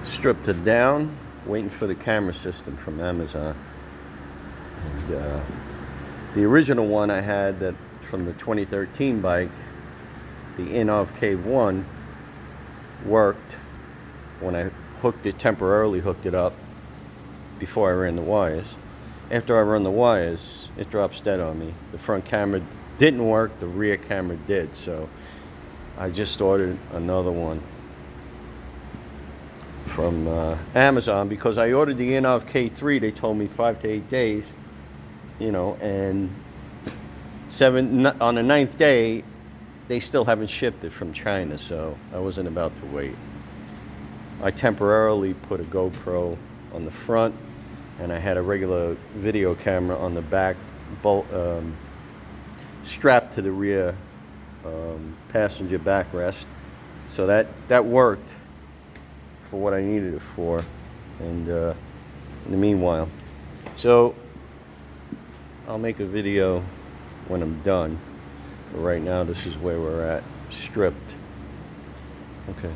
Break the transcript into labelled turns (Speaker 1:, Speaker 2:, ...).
Speaker 1: stripped it down, waiting for the camera system from Amazon. And the original one I had that from the 2013 bike, the in-off K1, worked when I temporarily hooked it up before I ran the wires. After I run the wires, it drops dead on me. The front camera didn't work, the rear camera did, so I just ordered another one from Amazon, because I ordered the in-off K3. They told me 5 to 8 days, you know, and on the 9th day they still haven't shipped it from China, so I wasn't about to wait. I temporarily put a GoPro on the front, and I had a regular video camera on the back, strapped to the rear passenger backrest. So that worked for what I needed it for. And in the meanwhile, so I'll make a video when I'm done. But right now, this is where we're at, stripped. Okay.